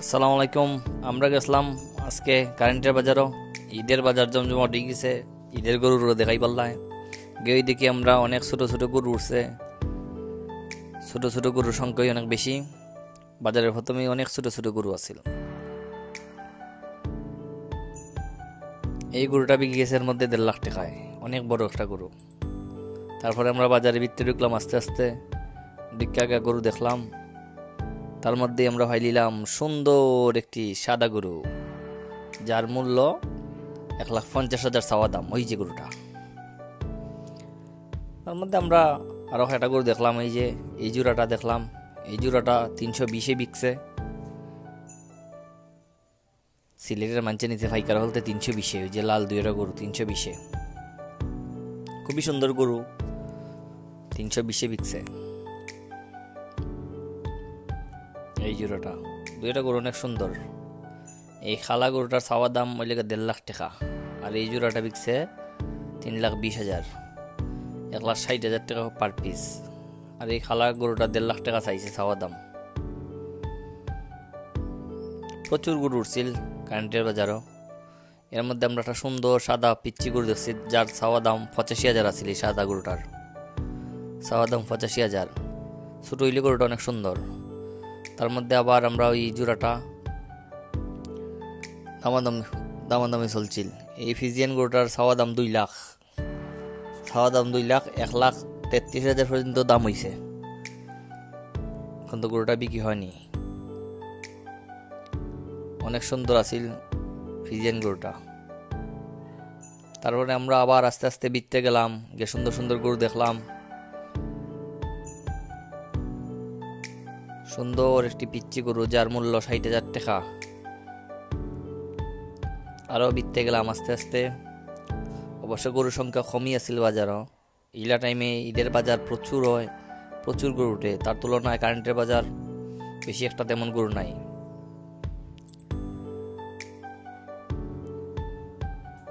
আসসালামু আলাইকুম। আমরা গেছিলাম আজকে কারেন্টের বাজারও। ঈদের বাজার জমজমাট হয়ে গেছে। ঈদের গরুগুলো দেখাই পাল্লায় গিয়ে দেখি আমরা অনেক ছোট ছোট গরু উঠছে। ছোট ছোট গরুর সংখ্যাই অনেক বেশি। বাজারের প্রথমেই অনেক ছোট ছোট গরু আছিল। এই গরুটা বিক্রি গেছে এর মধ্যে 1.5 লাখ টাকায়, অনেক বড় একটা গরু। তারপরে আমরা বাজারে ভিতরে ঢুকলাম আস্তে আস্তে। দিক্কা গরু দেখলাম, তার মধ্যে আমরা ভাইলিলাম সুন্দর একটি সাদা গরু, যার মূল্য 1,50,000 চাওয়া দাম। ওই যে গরুটা, তার মধ্যে আমরা আরো একটা গরু দেখলাম। এই জোড়াটা দেখলাম, এই জোড়াটা 320-এ বিকছে। সিলেটের মানছে নিচে ফাইকার হলতে 320-এ। ওই যে লাল দুইটা গরু 320-এ, খুবই সুন্দর গরু, 320-এ বিকছে। এই জোড়াটা দুইটা গরু অনেক সুন্দর। এই খালা গরুটার চাওয়া দাম ওই লেগে 1.5 লাখ টাকা, আর এই জোড়াটা বিকছে 3,20,000, 1,60,000 টাকা পার পিস। আর এই খালা গরুটা 1.5 লাখ টাকা চাইছে চাওয়া দাম। প্রচুর গরু উঠছিল কারেন্টের বাজারও। এর মধ্যে আমরা একটা সুন্দর সাদা পিচ্ছি গরু দেখছি, যার চাওয়া দাম 85,000 আছিল। এই সাদা গরুটার চাওয়া দাম 85,000। ছোট হইলে গরুটা অনেক সুন্দর। তার মধ্যে আবার আমরা ওই জোড়াটা দামাদামি চলছিল। এই ফিজিয়ান গরুটার চাওয়া দাম 2 লাখ, চাওয়া দাম 2 লাখ, 1,33,000 পর্যন্ত দাম হয়েছে, কিন্তু গরুটা বিক্রি হয়নি। অনেক সুন্দর আছিল ফিজিয়ান গরুটা। তারপরে আমরা আবার আস্তে আস্তে বিকতে গেলাম, গিয়ে সুন্দর সুন্দর গরু দেখলাম। সুন্দর একটি পিচ্ছি গরু, যার মূল্য 60,000 টাকা। আরো বিকতে গেলাম আস্তে আস্তে। অবশ্য গরুর সংখ্যা কমই আছিল বাজারও। ইলা টাইমে ঈদের বাজার প্রচুর হয়, প্রচুর গরু উঠে। তার তুলনায় কারেন্টের বাজার বেশি একটা তেমন গরু নাই।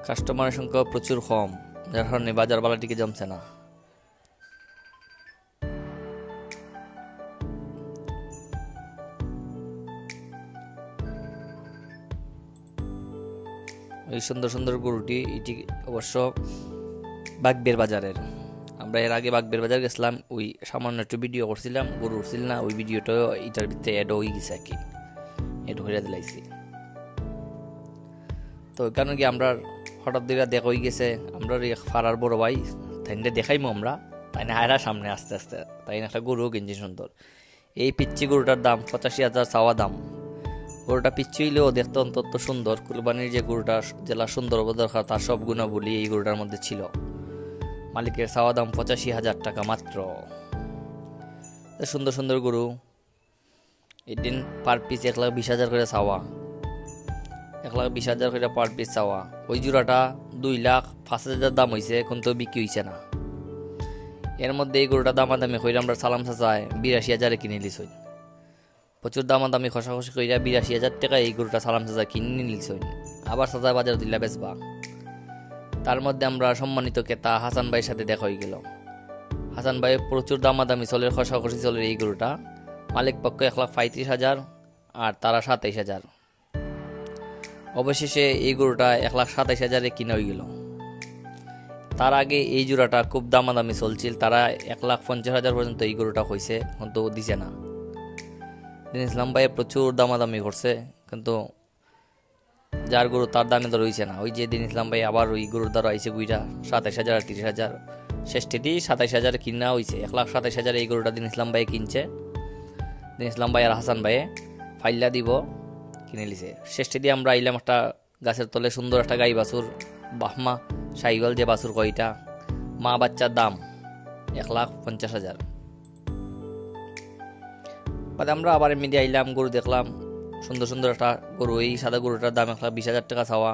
কাস্টমারের সংখ্যা প্রচুর কম, যার কারণে বাজার বালাটিকে জমছে না। ওই সুন্দর সুন্দর গরুটি এটি অবশ্য বাগবের বাজারের। আমরা এর আগে বাগবের বাজার গেছিলাম, ওই সামান্য একটু ভিডিও করছিলাম, গরু উঠছিল না। ওই ভিডিওটা এটার ভিতরে অ্যাড হয়ে গেছে আর কি, অ্যাড হয়ে দিলাইছি। তো ওই কারণে কি আমরা হঠাৎ দিকে দেখা হয়ে গেছে। আমরা ফারার বড় ভাই তাইনে দেখাইমো আমরা, তাই না আয়রা সামনে আস্তে আস্তে। তাই না একটা গরু কিনছি সুন্দর। এই পিচ্ছি গরুটার দাম 85,000 চাওয়া দাম। গরুটা পিচ্ছি হইলেও দেখতে অন্তত সুন্দর। কুরবানির যে গরুটা জেলা সুন্দর হওয়া দরকার, তার সব গুণাবলী এই গরুটার মধ্যে ছিল। মালিকের চাওয়া দাম 85,000 টাকা মাত্র। সুন্দর সুন্দর গরু এদিন পার পিস 1,20,000 করে চাওয়া, 1,20,000 করে পার পিস চাওয়া। ওই জোড়াটা 2,05,000 দাম হয়েছে, কিন্তু বিক্রি হয়েছে না। এর মধ্যে এই গরুটা দামাদামি করে আমরা সালাম চাচায় 82,000-এ কিনে লিছ। প্রচুর দামাদামি খসাখসি কইরা 82,000 টাকা এই গরুটা সালাম চাচা কিনে নিলিস। আবার চাচা বাজার দিলা বেচবা। তার মধ্যে আমরা সম্মানিত ক্রেতা হাসান ভাইয়ের সাথে দেখা হয়ে গেল। হাসান ভাই প্রচুর দামাদামি চলে, খসাখসি চলে এই গরুটা। মালিক পক্ষ 1,35,000 আর তারা 27,000। অবশেষে এই গরুটা 1,27,000-এ কিনা হয়ে গেল। তার আগে এই জোড়াটা খুব দামাদামি চলছিল, তারা 1,50,000 পর্যন্ত এই গরুটা হয়েছে, কিন্তু দিছে না। দিন ইসলাম ভাই প্রচুর দামাদামি করছে, কিন্তু যার গরু তার দামে তো রয়েছে না। ওই যে দিন ইসলাম ভাই আবার ওই গরুর দ্বারা আইছে গুইটা 27,000 আর 30,000, শেষটি 27,000 কিনা হয়েছে। 1,27,000 এই গরুটা দিন ইসলাম ভাই কিনছে। দিন ইসলাম ভাই আর হাসান ভাইয়ে ফাইল্লা দিব কিনে লিছে। শেষটি দিয়ে আমরা আইলাম একটা গাছের তলে, সুন্দর একটা গাই বাছুর, বাহমা সাইওয়াল যে বাছুর কয়টা, মা বাচ্চার দাম 1,50,000। বাদে আমরা আবার এমনি আইলাম, গরু দেখলাম সুন্দর সুন্দর একটা গরু। এই সাদা গরুটার দাম 1,20,000 টাকা চাওয়া।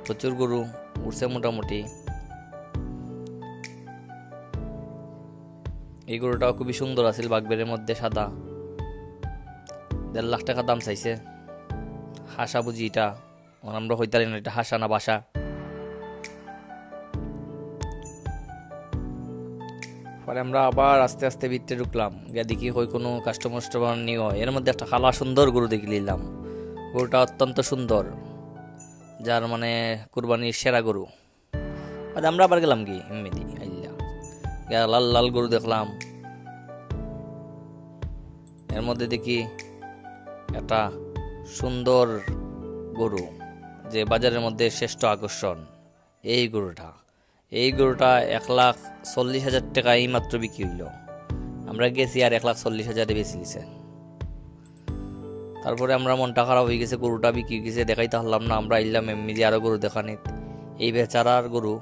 প্রচুর গরু উঠছে মোটামুটি। এই গরুটাও খুবই সুন্দর আছিল, বাগবেরের মধ্যে সাদা। 1.5 লাখ টাকা দাম চাইছে। হাসা বুঝি এটা, আমরা হইতারি না এটা হাসা না বাসা। পরে পরে আমরা আবার আস্তে আস্তে ভিতরে ঢুকলাম, গিয়ে দেখি কই কোনো কাস্টমার নিয়ে হয়। এর মধ্যে একটা কালা সুন্দর গরু দেখে নিলাম, গরুটা অত্যন্ত সুন্দর, যার মানে কুরবানির সেরা গরু। আমরা আবার গেলাম কি এমনি আইলা, লাল লাল গরু দেখলাম। এর মধ্যে দেখি একটা সুন্দর গরু, যে বাজারের মধ্যে শ্রেষ্ঠ আকর্ষণ এই গরুটা। এই গরুটা 1,40,000 টাকা এই মাত্র বিক্রি হইল। আমরা গেছি আর 1,40,000 বেশি দিছে। তারপরে আমরা মনটা খারাপ হয়ে গেছে, গরুটা বিক্রি গেছে, দেখাইতে পারলাম না। আমরা আইলাম এমনি আরো গরু দেখানি, এই বেচারার গরু